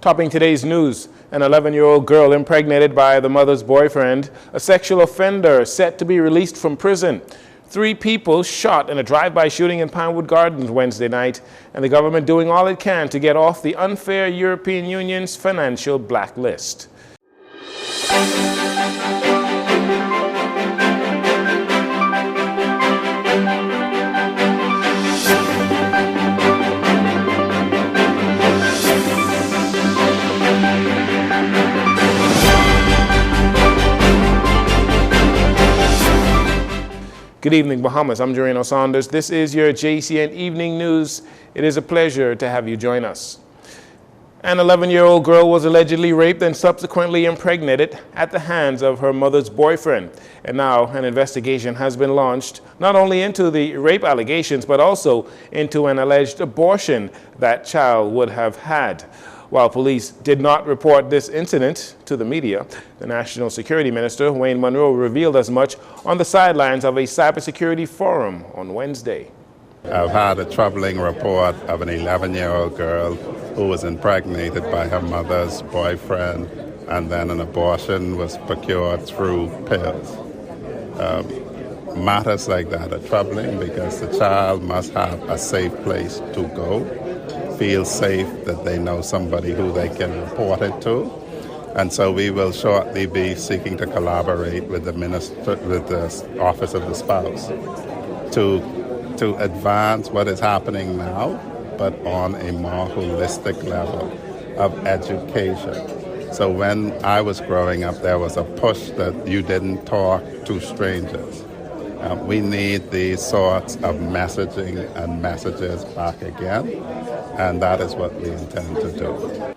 Topping today's news, an 11-year-old girl impregnated by the mother's boyfriend, a sexual offender set to be released from prison. 3 people shot in a drive-by shooting in Pinewood Gardens Wednesday night, and the government doing all it can to get off the unfair European Union's financial blacklist. Good evening, Bahamas. I'm Jcn. This is your JCN Evening News. It is a pleasure to have you join us. An 11-year-old girl was allegedly raped and subsequently impregnated at the hands of her mother's boyfriend. And now an investigation has been launched not only into the rape allegations, but also into an alleged abortion that child would have had. While police did not report this incident to the media, the National Security Minister, Wayne Munro, revealed as much on the sidelines of a cybersecurity forum on Wednesday. I've had a troubling report of an 11-year-old girl who was impregnated by her mother's boyfriend, and then an abortion was procured through pills. Matters like that are troubling because the child must have a safe place to go, feel safe that they know somebody who they can report it to. And so we will shortly be seeking to collaborate with the minister, with the Office of the Spouse to advance what is happening now, but on a more holistic level of education. So when I was growing up, there was a push that you didn't talk to strangers. We need these sorts of messaging and messages back again, and that is what we intend to do.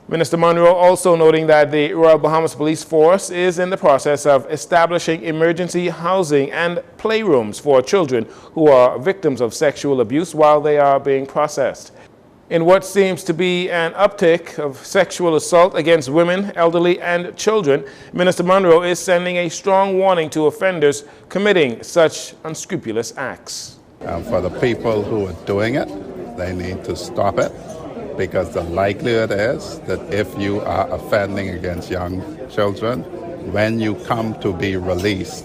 Minister Munro also noting that the Royal Bahamas Police Force is in the process of establishing emergency housing and playrooms for children who are victims of sexual abuse while they are being processed. In what seems to be an uptick of sexual assault against women, elderly, and children, Minister Munro is sending a strong warning to offenders committing such unscrupulous acts. For the people who are doing it, they need to stop it, because the likelihood is that if you are offending against young children, when you come to be released,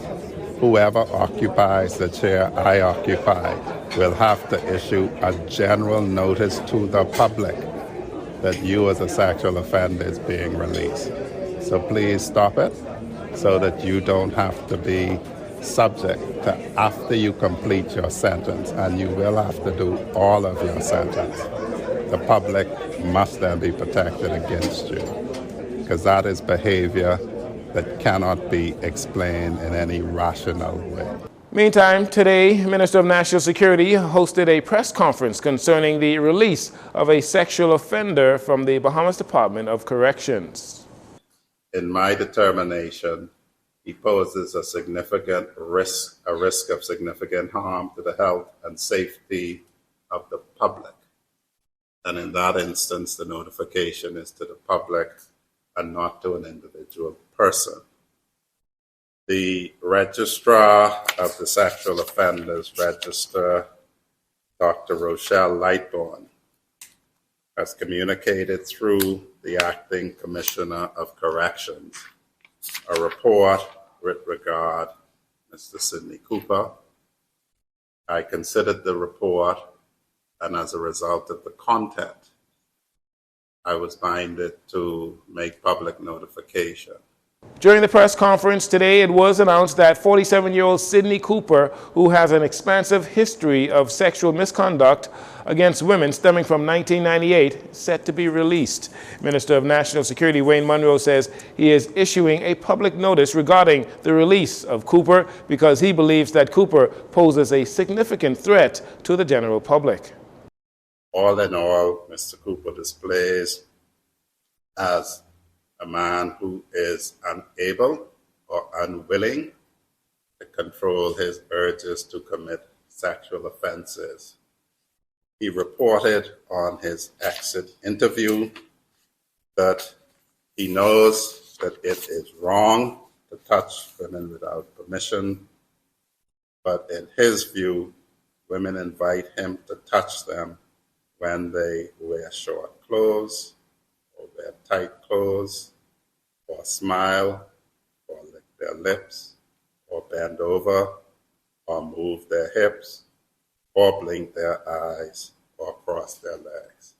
whoever occupies the chair I occupy will have to issue a general notice to the public that you as a sexual offender is being released. So please stop it so that you don't have to be subject to, after you complete your sentence, and you will have to do all of your sentence, the public must then be protected against you, because that is behavior that cannot be explained in any rational way. Meantime, today, Minister of National Security hosted a press conference concerning the release of a sexual offender from the Bahamas Department of Corrections. In my determination, he poses a significant risk, a risk of significant harm to the health and safety of the public. And in that instance, the notification is to the public and not to an individual person. The registrar of the Sexual Offenders Register, Dr. Rochelle Lightbourne, has communicated through the Acting Commissioner of Corrections a report with regard to Mr. Sidney Cooper. I considered the report, and as a result of the content, I was minded to make public notification. During the press conference today, it was announced that 47-year-old Sidney Cooper, who has an expansive history of sexual misconduct against women stemming from 1998, is set to be released. Minister of National Security Wayne Munro says he is issuing a public notice regarding the release of Cooper because he believes that Cooper poses a significant threat to the general public. All in all, Mr. Cooper displays as a man who is unable or unwilling to control his urges to commit sexual offenses. He reported on his exit interview that he knows that it is wrong to touch women without permission, but in his view, women invite him to touch them when they wear short clothes tight clothes, or smile, or lick their lips, or bend over, or move their hips, or blink their eyes, or cross their legs.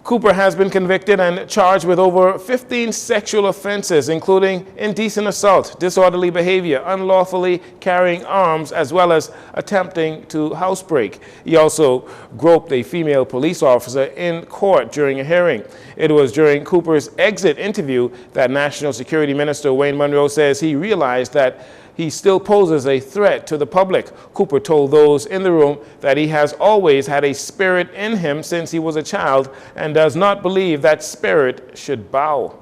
Cooper has been convicted and charged with over 15 sexual offenses, including indecent assault, disorderly behavior, unlawfully carrying arms, as well as attempting to housebreak. He also groped a female police officer in court during a hearing. It was during Cooper's exit interview that National Security Minister Wayne Munro says he realized that he still poses a threat to the public. Cooper told those in the room that he has always had a spirit in him since he was a child and does not believe that spirit should bow.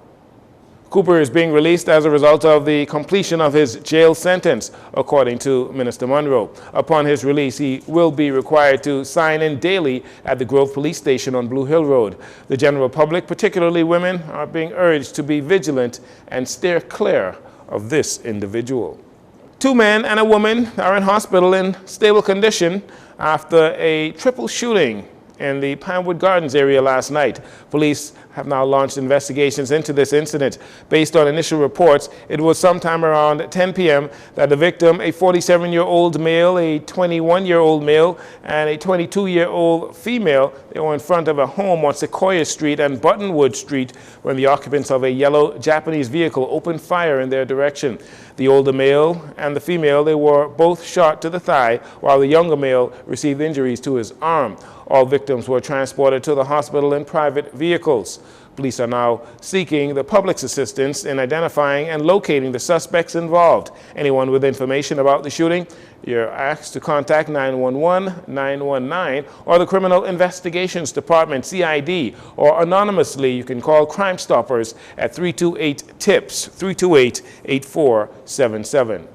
Cooper is being released as a result of the completion of his jail sentence, according to Minister Munro. Upon his release, he will be required to sign in daily at the Grove Police Station on Blue Hill Road. The general public, particularly women, are being urged to be vigilant and steer clear of this individual. 2 men and a woman are in hospital in stable condition after a triple shooting in the Pinewood Gardens area last night. Police have now launched investigations into this incident. Based on initial reports, it was sometime around 10 p.m. that the victim, a 47-year-old male, a 21-year-old male, and a 22-year-old female, they were in front of a home on Sequoia Street and Buttonwood Street when the occupants of a yellow Japanese vehicle opened fire in their direction. The older male and the female, they were both shot to the thigh, while the younger male received injuries to his arm. All victims were transported to the hospital in private vehicles. Police are now seeking the public's assistance in identifying and locating the suspects involved. Anyone with information about the shooting, you're asked to contact 911, 919, or the Criminal Investigations Department, CID, or anonymously you can call Crime Stoppers at 328-TIPS, 328-8477.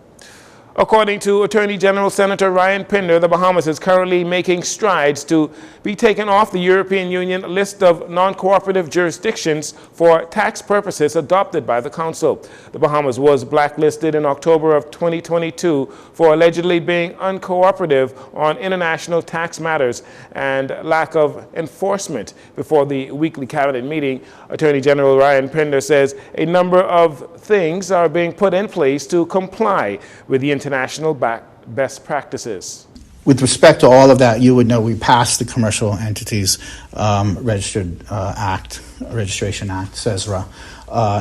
According to Attorney General Senator Ryan Pinder, the Bahamas is currently making strides to be taken off the European Union list of non-cooperative jurisdictions for tax purposes adopted by the Council. The Bahamas was blacklisted in October of 2022 for allegedly being uncooperative on international tax matters and lack of enforcement. Before the weekly cabinet meeting, Attorney General Ryan Pinder says a number of things are being put in place to comply with the international best practices. With respect to all of that, you would know we passed the Commercial Entities Registration Act, CESRA,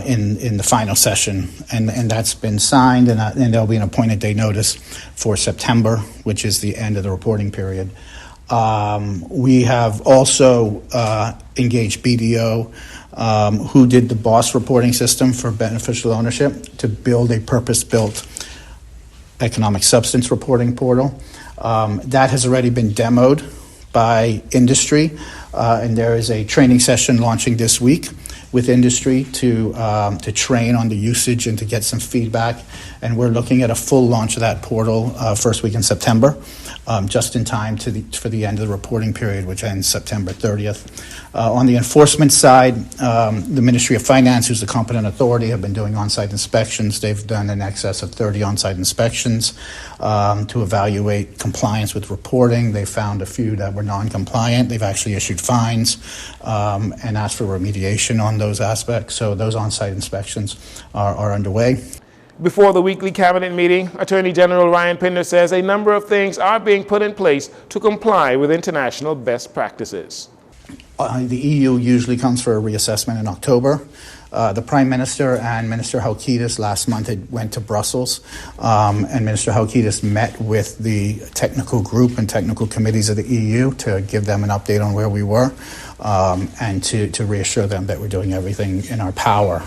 in the final session, and that's been signed, and there'll be an appointed day notice for September, which is the end of the reporting period. We have also engaged BDO, who did the BOSS reporting system for beneficial ownership, to build a purpose-built economic substance reporting portal. That has already been demoed by industry, and there is a training session launching this week with industry to train on the usage and to get some feedback. And we're looking at a full launch of that portal first week in September, just in time for the end of the reporting period, which ends September 30th. On the enforcement side, the Ministry of Finance, who's the competent authority, have been doing on-site inspections. They've done in excess of 30 on-site inspections to evaluate compliance with reporting. They found a few that were non-compliant. They've actually issued fines and asked for remediation on those aspects. So those on-site inspections are underway. Before the weekly cabinet meeting, Attorney General Ryan Pinder says a number of things are being put in place to comply with international best practices. The EU usually comes for a reassessment in October. The Prime Minister and Minister Halkitis last month went to Brussels, and Minister Halkitis met with the technical group and technical committees of the EU to give them an update on where we were, and to reassure them that we're doing everything in our power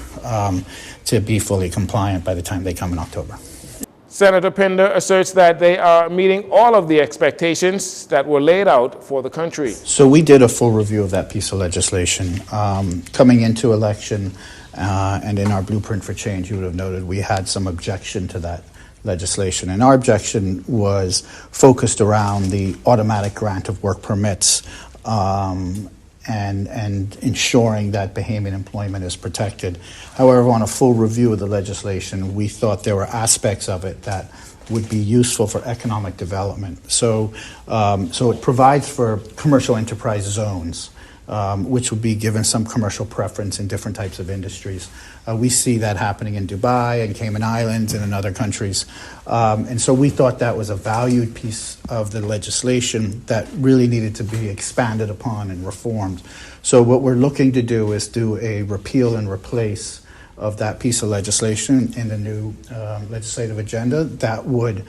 to be fully compliant by the time they come in October. Senator Pinder asserts that they are meeting all of the expectations that were laid out for the country. So we did a full review of that piece of legislation. Coming into election and in our blueprint for change, you would have noted we had some objection to that legislation. And our objection was focused around the automatic grant of work permits and ensuring that Bahamian employment is protected. However, on a full review of the legislation, we thought there were aspects of it that would be useful for economic development. So it provides for commercial enterprise zones which would be given some commercial preference in different types of industries. We see that happening in Dubai and Cayman Islands and in other countries. And so we thought that was a valued piece of the legislation that really needed to be expanded upon and reformed. So what we're looking to do is do a repeal and replace of that piece of legislation in the new legislative agenda that would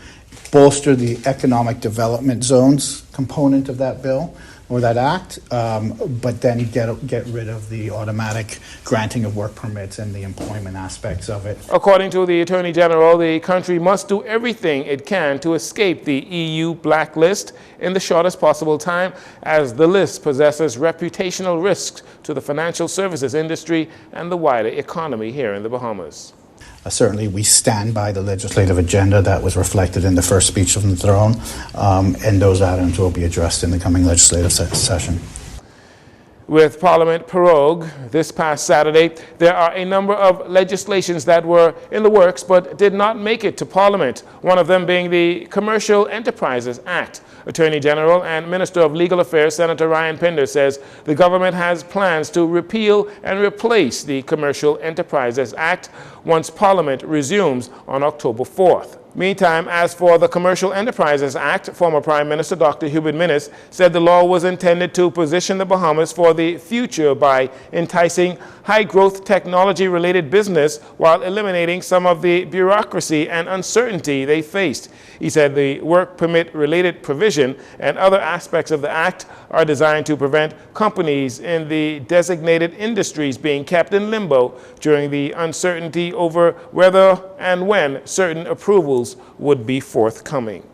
bolster the economic development zones component of that bill or that act, but then get rid of the automatic granting of work permits and the employment aspects of it. According to the Attorney General, the country must do everything it can to escape the EU blacklist in the shortest possible time, as the list possesses reputational risks to the financial services industry and the wider economy here in the Bahamas. Certainly, we stand by the legislative agenda that was reflected in the first speech from the throne, and those items will be addressed in the coming legislative session. With Parliament prorogue this past Saturday, there are a number of legislations that were in the works but did not make it to Parliament, one of them being the Commercial Enterprises Act. Attorney General and Minister of Legal Affairs Senator Ryan Pinder says the government has plans to repeal and replace the Commercial Enterprises Act once Parliament resumes on October 4th. Meantime, as for the Commercial Enterprises Act, former Prime Minister Dr. Hubert Minnis said the law was intended to position the Bahamas for the future by enticing high-growth technology-related business while eliminating some of the bureaucracy and uncertainty they faced. He said the work permit-related provision and other aspects of the act are designed to prevent companies in the designated industries being kept in limbo during the uncertainty over whether and when certain approvals would be forthcoming.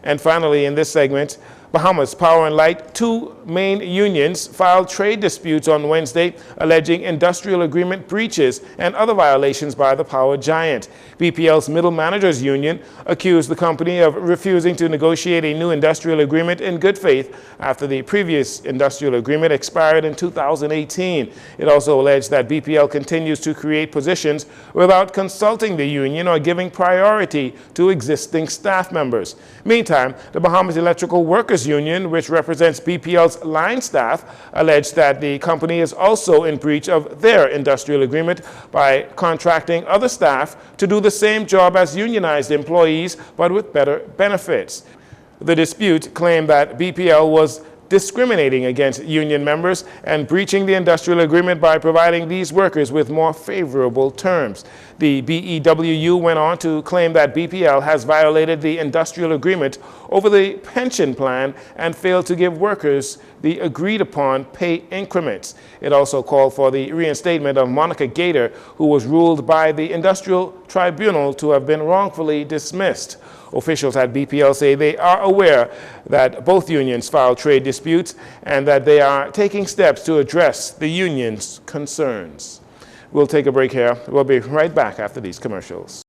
And finally, in this segment, Bahamas Power and Light, two main unions filed trade disputes on Wednesday alleging industrial agreement breaches and other violations by the power giant. BPL's Middle Managers Union accused the company of refusing to negotiate a new industrial agreement in good faith after the previous industrial agreement expired in 2018. It also alleged that BPL continues to create positions without consulting the union or giving priority to existing staff members. Meantime, the Bahamas Electrical Workers Union, which represents BPL's line staff, alleged that the company is also in breach of their industrial agreement by contracting other staff to do the same job as unionized employees, but with better benefits. The dispute claimed that BPL was discriminating against union members and breaching the industrial agreement by providing these workers with more favorable terms. The BEWU went on to claim that BPL has violated the industrial agreement over the pension plan and failed to give workers the agreed-upon pay increments. It also called for the reinstatement of Monica Gator, who was ruled by the Industrial Tribunal to have been wrongfully dismissed. Officials at BPL say they are aware that both unions filed trade disputes and that they are taking steps to address the union's concerns. We'll take a break here. We'll be right back after these commercials.